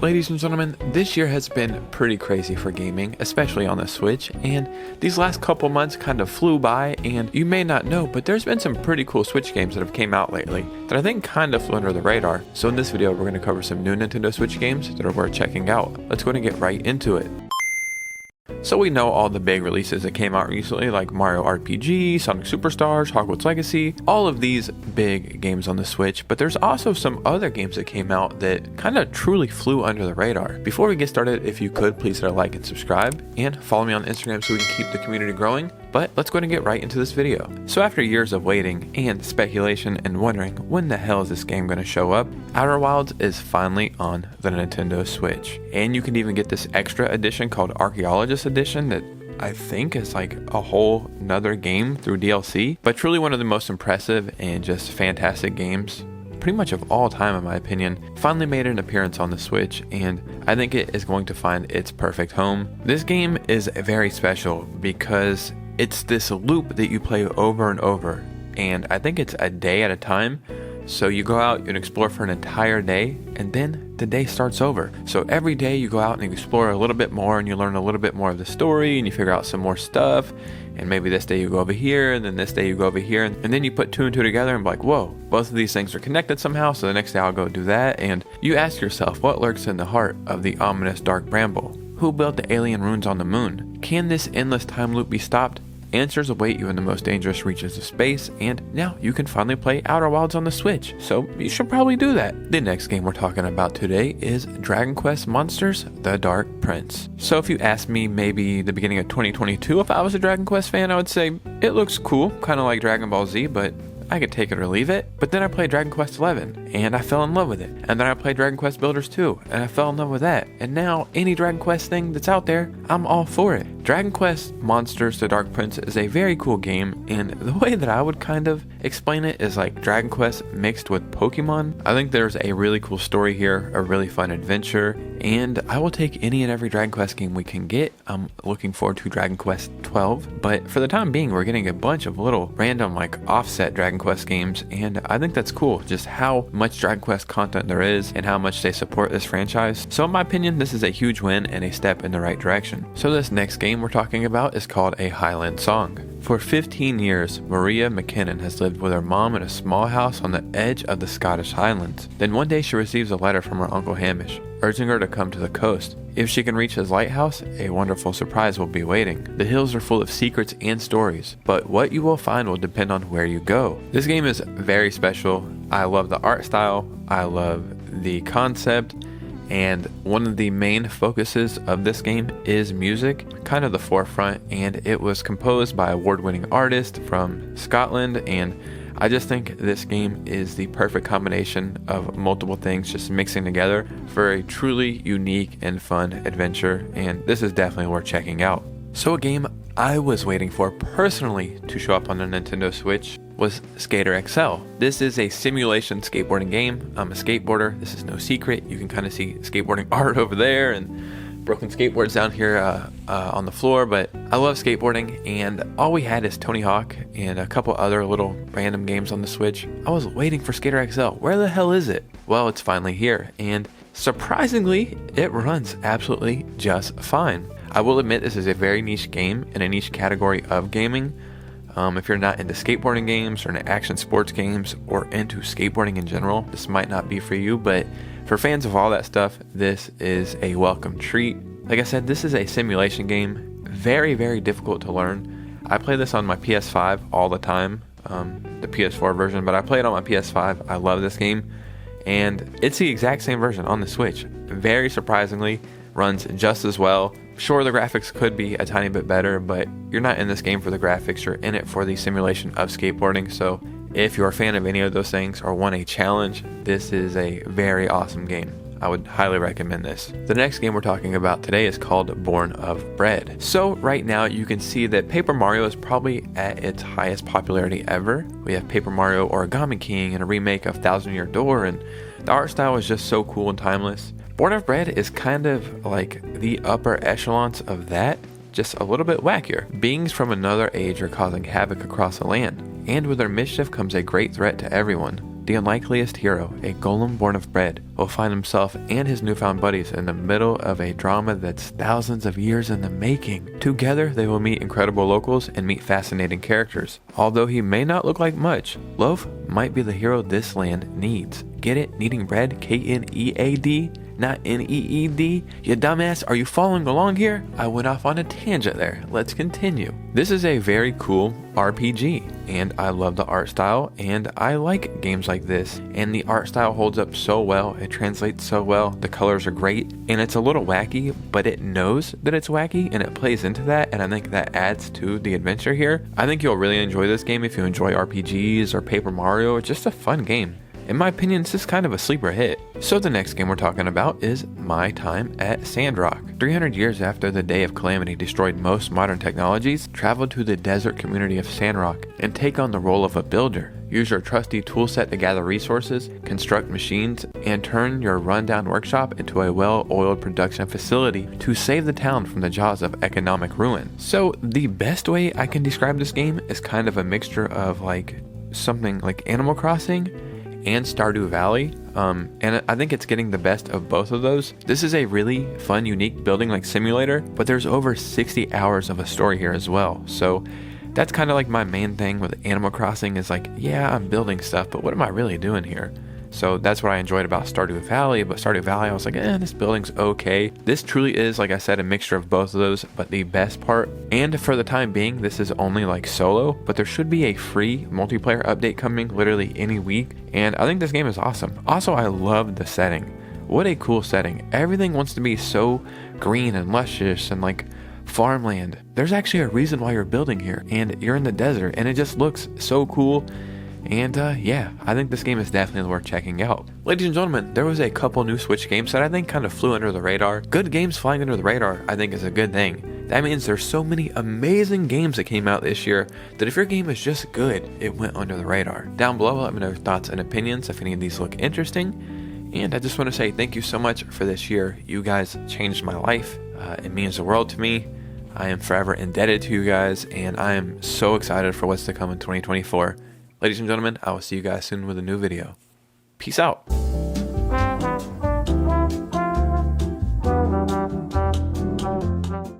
Ladies and gentlemen, this year has been pretty crazy for gaming, especially on the Switch, and these last couple months kind of flew by, and you may not know, but there's been some pretty cool Switch games that have came out lately that I think kind of flew under the radar. So in this video, we're going to cover some new Nintendo Switch games that are worth checking out. Let's go ahead and get right into it. So we know all the big releases that came out recently, like Mario RPG, Sonic Superstars, Hogwarts Legacy, all of these big games on the Switch, but there's also some other games that came out that kind of truly flew under the radar. Before we get started, if you could, please hit a like and subscribe, and follow me on Instagram so we can keep the community growing. But let's go ahead and get right into this video. So after years of waiting and speculation and wondering when the hell is this game going to show up, Outer Wilds is finally on the Nintendo Switch. And you can even get this extra edition called Archaeologist Edition that I think is like a whole nother game through DLC, but truly one of the most impressive and just fantastic games pretty much of all time, in my opinion, finally made an appearance on the Switch, and I think it is going to find its perfect home. This game is very special because it's this loop that you play over and over, and I think it's a day at a time. So you go out and explore for an entire day, and then the day starts over. So every day you go out and you explore a little bit more, and you learn a little bit more of the story, and you figure out some more stuff. And maybe this day you go over here, and then this day you go over here, and then you put two and two together and be like, whoa, both of these things are connected somehow. So the next day I'll go do that. And you ask yourself, what lurks in the heart of the ominous dark bramble? Who built the alien runes on the moon? Can this endless time loop be stopped? Answers await you in the most dangerous reaches of space, and now you can finally play Outer Wilds on the Switch, so you should probably do that. The next game we're talking about today is Dragon Quest Monsters: The Dark Prince. So if you asked me maybe the beginning of 2022 if I was a Dragon Quest fan, I would say it looks cool, kind of like Dragon Ball Z, but I could take it or leave it. But then I played Dragon Quest XI, and I fell in love with it. And then I played Dragon Quest Builders 2, and I fell in love with that. And now, any Dragon Quest thing that's out there, I'm all for it. Dragon Quest Monsters: The Dark Prince is a very cool game, and the way that I would kind of explain it is like Dragon Quest mixed with Pokemon. I think there's a really cool story here, a really fun adventure, and I will take any and every Dragon Quest game we can get. I'm looking forward to Dragon Quest 12, but for the time being, we're getting a bunch of little random like offset Dragon Quest games, and I think that's cool, just how much Dragon Quest content there is and how much they support this franchise. So in my opinion, this is a huge win and a step in the right direction. So this next game we're talking about is called a Highland Song. For 15 years, Maria McKinnon has lived with her mom in a small house on the edge of the Scottish Highlands. Then one day she receives a letter from her Uncle Hamish, urging her to come to the coast. If she can reach his lighthouse, a wonderful surprise will be waiting. The hills are full of secrets and stories, but what you will find will depend on where you go. This game is very special. I love the art style, I love the concept, and one of the main focuses of this game is music, kind of the forefront, and it was composed by award-winning artist from Scotland, and I just think this game is the perfect combination of multiple things just mixing together for a truly unique and fun adventure, and this is definitely worth checking out. So a game I was waiting for personally to show up on the Nintendo Switch was Skater XL. This is a simulation skateboarding game. I'm a skateboarder, this is no secret. You can kind of see skateboarding art over there and broken skateboards down here on the floor, but I love skateboarding, and all we had is Tony Hawk and a couple other little random games on the Switch. I was waiting for Skater XL. Where the hell is it? Well, it's finally here, and surprisingly, it runs absolutely just fine. I will admit this is a very niche game in a niche category of gaming. If you're not into skateboarding games or into action sports games or into skateboarding in general, this might not be for you, but for fans of all that stuff, this is a welcome treat. Like I said, this is a simulation game, very, very difficult to learn. I play this on my PS5 all the time, the PS4 version, but I play it on my PS5. I love this game, and it's the exact same version on the Switch. Very surprisingly, runs just as well. Sure, the graphics could be a tiny bit better, but you're not in this game for the graphics, you're in it for the simulation of skateboarding. So if you're a fan of any of those things or want a challenge, this is a very awesome game. I would highly recommend this. The next game we're talking about today is called Born of Bread. So right now you can see that Paper Mario is probably at its highest popularity ever. We have Paper Mario Origami King and a remake of Thousand Year Door, and the art style is just so cool and timeless. Born of Bread is kind of like the upper echelons of that, just a little bit wackier. Beings from another age are causing havoc across the land, and with their mischief comes a great threat to everyone. the unlikeliest hero, a golem born of bread, will find himself and his newfound buddies in the middle of a drama that's thousands of years in the making. Together, they will meet incredible locals and meet fascinating characters. Although he may not look like much, Loaf might be the hero this land needs. Get it? Needing bread? K-N-E-A-D? Not N-E-E-D? You dumbass, are you following along here? I went off on a tangent there. Let's continue. This is a very cool RPG, and I love the art style, and I like games like this. And the art style holds up so well, it translates so well, the colors are great, and it's a little wacky, but it knows that it's wacky, and it plays into that, and I think that adds to the adventure here. I think you'll really enjoy this game if you enjoy RPGs or Paper Mario. It's just a fun game. In my opinion, this is kind of a sleeper hit. So the next game we're talking about is My Time at Sandrock. 300 years after the Day of Calamity destroyed most modern technologies, travel to the desert community of Sandrock and take on the role of a builder. Use your trusty toolset to gather resources, construct machines, and turn your rundown workshop into a well-oiled production facility to save the town from the jaws of economic ruin. So the best way I can describe this game is kind of a mixture of like something like Animal Crossing and Stardew Valley, and I think it's getting the best of both of those. This is a really fun, unique building like simulator, but there's over 60 hours of a story here as well. So that's kind of like my main thing with Animal Crossing is like, yeah, I'm building stuff, but what am I really doing here? So that's what I enjoyed about Stardew Valley, but Stardew Valley I was like, this building's okay. This truly is, like I said, a mixture of both of those, but the best part, and for the time being, this is only like solo, but there should be a free multiplayer update coming literally any week, and I think this game is awesome. Also, I love the setting. What a cool setting. Everything wants to be so green and luscious and like farmland. There's actually a reason why you're building here, and you're in the desert, and it just looks so cool. And yeah, I think this game is definitely worth checking out. Ladies and gentlemen, there was a couple new Switch games that I think kind of flew under the radar. Good games flying under the radar, I think, is a good thing. That means there's so many amazing games that came out this year that if your game is just good, it went under the radar. Down below, let me know your thoughts and opinions if any of these look interesting. And I just want to say thank you so much for this year. You guys changed my life. It means the world to me. I am forever indebted to you guys, and I am so excited for what's to come in 2024. Ladies and gentlemen, I will see you guys soon with a new video. Peace out.